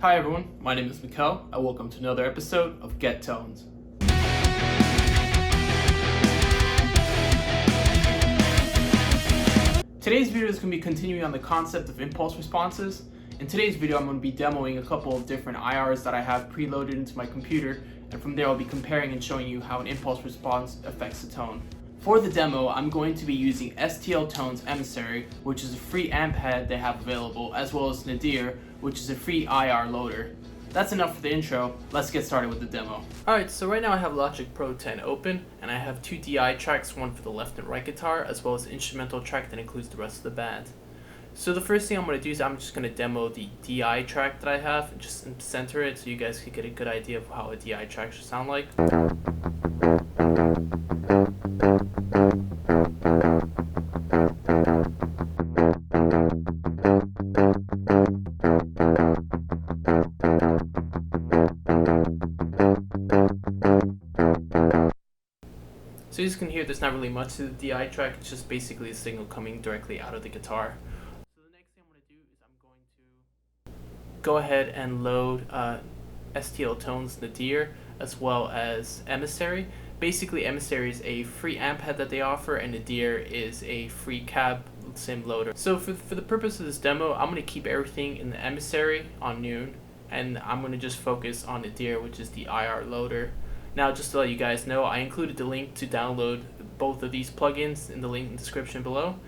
Hi everyone, my name is Mikkel, and welcome to another episode of Get Tones. Today's video is going to be continuing on the concept of impulse responses. In today's video, I'm going to be demoing a couple of different IRs that I have preloaded into my computer, and from there I'll be comparing and showing you how an impulse response affects the tone. For the demo, I'm going to be using STL Tones Emissary, which is a free amp head they have available, as well as NadIR, which is a free IR loader. That's enough for the intro, let's get started with the demo. Alright, so right now I have Logic Pro 10 open, and I have two DI tracks, one for the left and right guitar, as well as an instrumental track that includes the rest of the band. So the first thing I'm going to do is I'm just going to demo the DI track that I have, and just center it so you guys can get a good idea of how a DI track should sound like. So you can hear there's not really much to the DI track, it's just basically a signal coming directly out of the guitar. So the next thing I'm going to do is I'm going to go ahead and load STL Tones NadIR as well as Emissary. Basically Emissary is a free amp head that they offer, and NadIR is a free cab sim loader. So for the purpose of this demo, I'm going to keep everything in the Emissary on noon, and I'm going to just focus on NadIR, which is the IR loader. Now, just to let you guys know, I included the link to download both of these plugins in the link in the description below.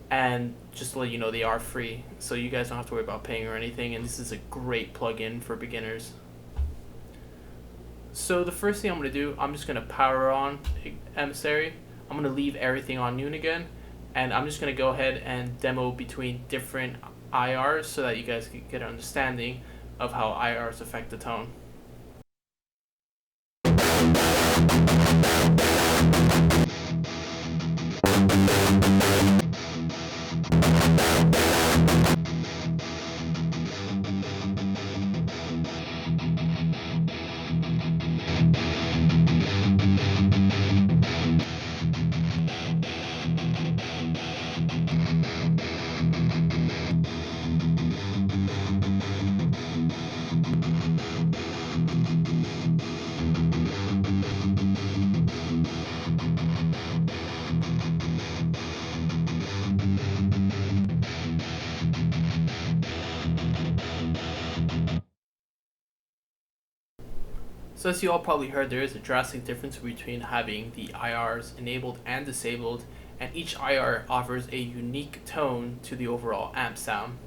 And just to let you know, they are free, so you guys don't have to worry about paying or anything, and this is a great plugin for beginners. So the first thing I'm going to do, I'm just going to power on Emissary. I'm going to leave everything on noon again, and I'm just going to go ahead and demo between different IRs so that you guys can get an understanding of how IRs affect the tone. So as you all probably heard, there is a drastic difference between having the IRs enabled and disabled, and each IR offers a unique tone to the overall amp sound.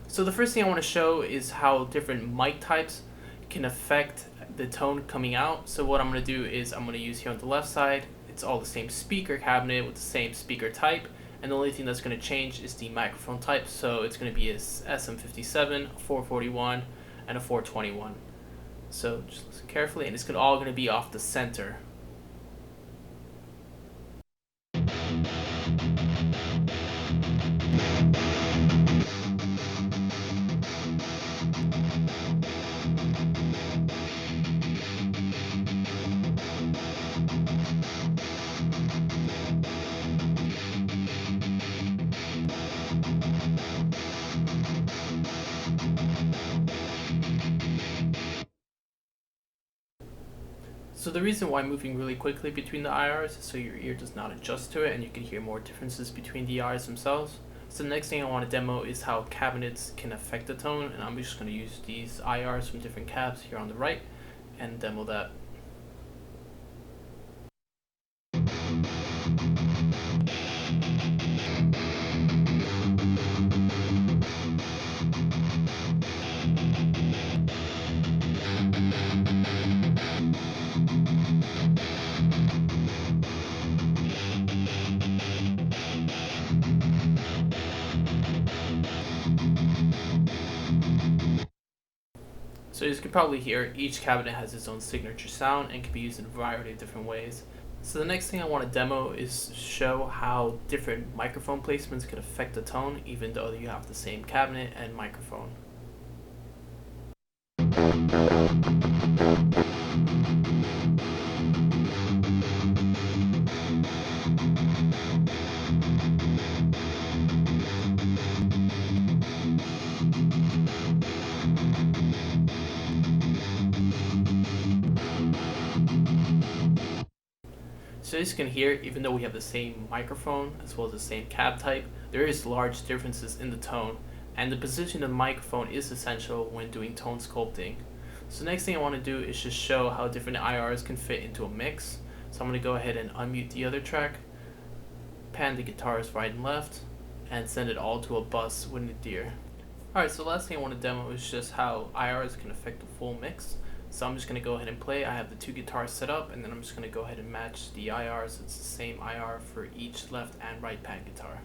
So the first thing I want to show is how different mic types can affect the tone coming out. So what I'm going to do is I'm going to use here on the left side, it's all the same speaker cabinet with the same speaker type, and the only thing that's going to change is the microphone type. So it's going to be a SM57, a 441, and a 421. So just listen carefully, and it's all going to be off the center. So the reason why I'm moving really quickly between the IRs is so your ear does not adjust to it and you can hear more differences between the IRs themselves. So the next thing I want to demo is how cabinets can affect the tone, and I'm just going to use these IRs from different cabs here on the right and demo that. So as you can probably hear, each cabinet has its own signature sound and can be used in a variety of different ways. So the next thing I want to demo is show how different microphone placements can affect the tone, even though you have the same cabinet and microphone. So as you can hear, even though we have the same microphone as well as the same cab type, there is large differences in the tone, and the position of the microphone is essential when doing tone sculpting. So next thing I want to do is just show how different IRs can fit into a mix. So I'm going to go ahead and unmute the other track, pan the guitars right and left, and send it all to a bus with NadIR. Alright, so the last thing I want to demo is just how IRs can affect the full mix. So I'm just going to go ahead and play. I have the two guitars set up, and then I'm just going to go ahead and match the IR so it's the same IR for each left and right pan guitar.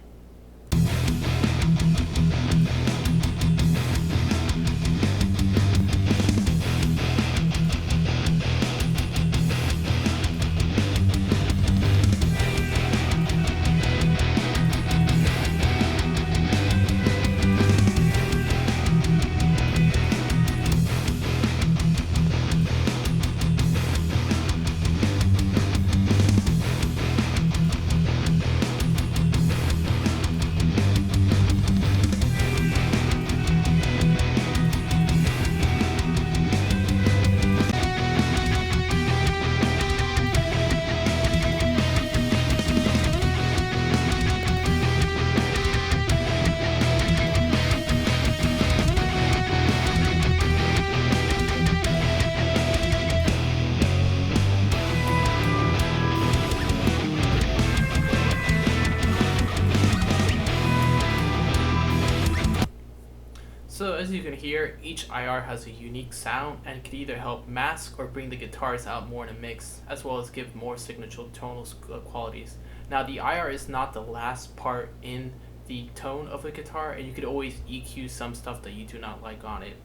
So as you can hear, each IR has a unique sound and can either help mask or bring the guitars out more in a mix, as well as give more signature tonal qualities. Now the IR is not the last part in the tone of the guitar, and you could always EQ some stuff that you do not like on it.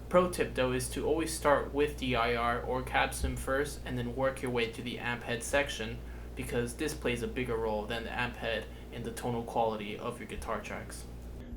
Pro tip though is to always start with the IR or cab sim first and then work your way to the amp head section, because this plays a bigger role than the amp head in the tonal quality of your guitar tracks.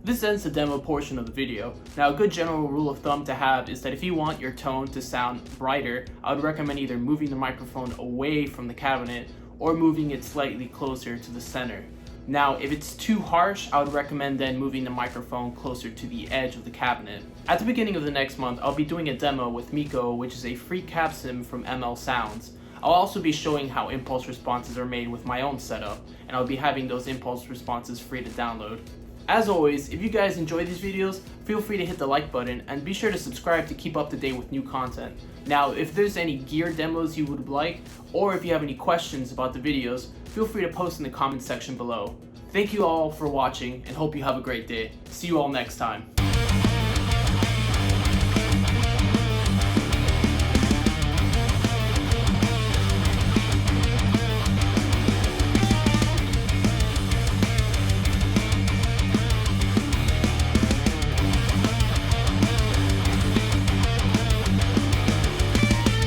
This ends the demo portion of the video. Now a good general rule of thumb to have is that if you want your tone to sound brighter, I would recommend either moving the microphone away from the cabinet or moving it slightly closer to the center. Now if it's too harsh, I would recommend then moving the microphone closer to the edge of the cabinet. At the beginning of the next month, I'll be doing a demo with Miko, which is a free cab sim from ML Sounds. I'll also be showing how impulse responses are made with my own setup, and I'll be having those impulse responses free to download. As always, if you guys enjoy these videos, feel free to hit the like button and be sure to subscribe to keep up to date with new content. Now, if there's any gear demos you would like, or if you have any questions about the videos, feel free to post in the comment section below. Thank you all for watching and hope you have a great day. See you all next time.